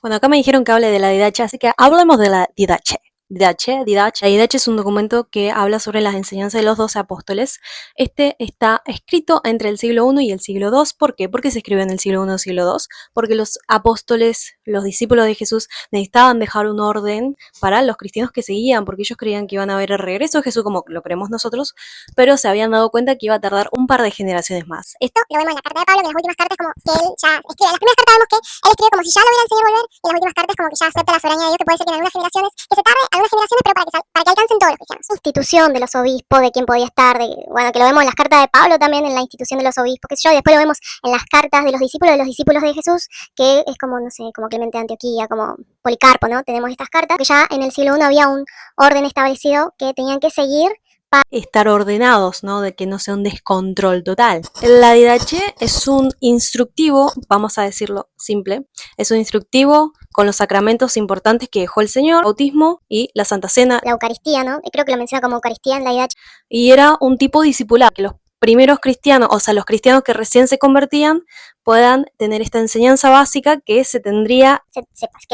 Bueno, acá me dijeron que hable de la Didache, así que hablemos de la Didache. Didache. La Didache es un documento que habla sobre las enseñanzas de los 12 apóstoles. Este está escrito entre el siglo I y el siglo II. ¿Por qué? ¿Por qué se escribe en el siglo I y el siglo II? Porque los apóstoles, los discípulos de Jesús, necesitaban dejar un orden para los cristianos que seguían, porque ellos creían que iban a ver el regreso de Jesús como lo creemos nosotros, pero se habían dado cuenta que iba a tardar un par de generaciones más. Esto lo vemos en la carta de Pablo, que en las últimas cartas como que él ya escribe. En las primeras cartas vemos que él escribe como si ya lo viera el Señor volver, y en las últimas cartas como que ya acepta la soberanía de Dios, que puede ser que en algunas generaciones, que se tarde algunas generaciones, pero para que alcancen todos los cristianos. Institución de los obispos, de quién podía estar, bueno, que lo vemos en las cartas de Pablo también, en la institución de los obispos, que yo, después lo vemos en las cartas de los discípulos de Jesús, que es como, no sé, como Clemente de Antioquía, como Policarpo, ¿no? Tenemos estas cartas, que ya en el siglo I había un orden establecido que tenían que seguir para estar ordenados, ¿no? De que no sea un descontrol total. La Didache es un instructivo, vamos a decirlo simple, es un instructivo con los sacramentos importantes que dejó el Señor, el bautismo y la Santa Cena. La Eucaristía, ¿no? Creo que lo menciona como Eucaristía en la Didache. Y era un tipo discipular, que los primeros cristianos, o sea, los cristianos que recién se convertían, puedan tener esta enseñanza básica que se tendría... que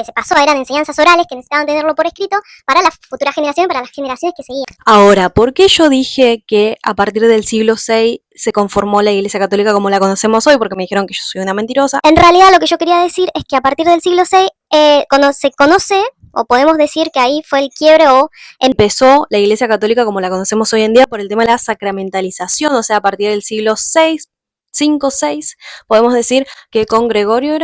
se pasó, eran enseñanzas orales que necesitaban tenerlo por escrito para la futura generación, para las generaciones que seguían. Ahora, ¿por qué yo dije que a partir del siglo VI se conformó la Iglesia Católica como la conocemos hoy? Porque me dijeron que yo soy una mentirosa. En realidad lo que yo quería decir es que a partir del siglo VI, cuando se conoce, o podemos decir que ahí fue el quiebre o empezó la Iglesia Católica como la conocemos hoy en día por el tema de la sacramentalización, o sea, a partir del siglo VI, 5, 6, podemos decir que con Gregorio I,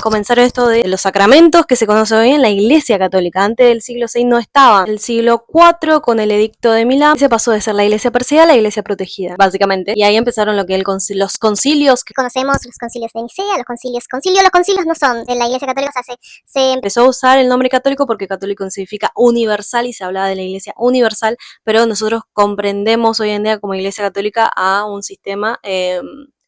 comenzaron esto de los sacramentos que se conoce hoy en la Iglesia Católica. Antes del siglo VI no estaban. El siglo IV, con el edicto de Milán, se pasó de ser la Iglesia perseguida a la Iglesia protegida, básicamente. Y ahí empezaron lo que los concilios que conocemos, los concilios de Nicea, los concilios no son de la Iglesia Católica, o sea, se empezó a usar el nombre católico porque católico significa universal y se hablaba de la Iglesia universal, pero nosotros comprendemos hoy en día como Iglesia Católica a un sistema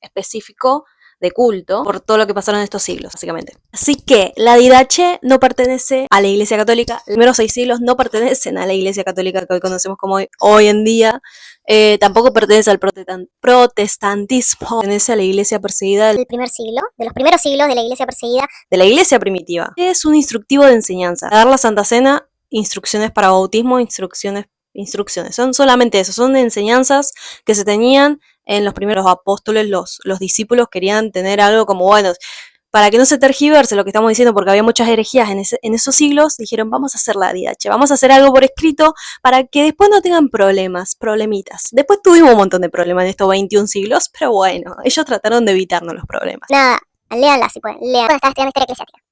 específico de culto por todo lo que pasaron en estos siglos, básicamente. Así que la Didache no pertenece a la Iglesia Católica. Los primeros 6 siglos no pertenecen a la Iglesia Católica que hoy conocemos como hoy en día. Tampoco pertenece al protestantismo. Pertenece a la Iglesia perseguida del primer siglo, de los primeros siglos de la Iglesia perseguida. De la Iglesia primitiva. Es un instructivo de enseñanza. Dar la Santa Cena, instrucciones para bautismo, instrucciones. Son solamente eso, son enseñanzas que se tenían en los primeros apóstoles, los discípulos querían tener algo como, bueno, para que no se tergiverse lo que estamos diciendo, porque había muchas herejías en esos siglos, dijeron, vamos a hacer la Didache, vamos a hacer algo por escrito para que después no tengan problemitas. Después tuvimos un montón de problemas en estos 21 siglos, pero bueno, ellos trataron de evitarnos los problemas. Nada, léanla si pueden, lean. Está estudiando historia eclesiástica.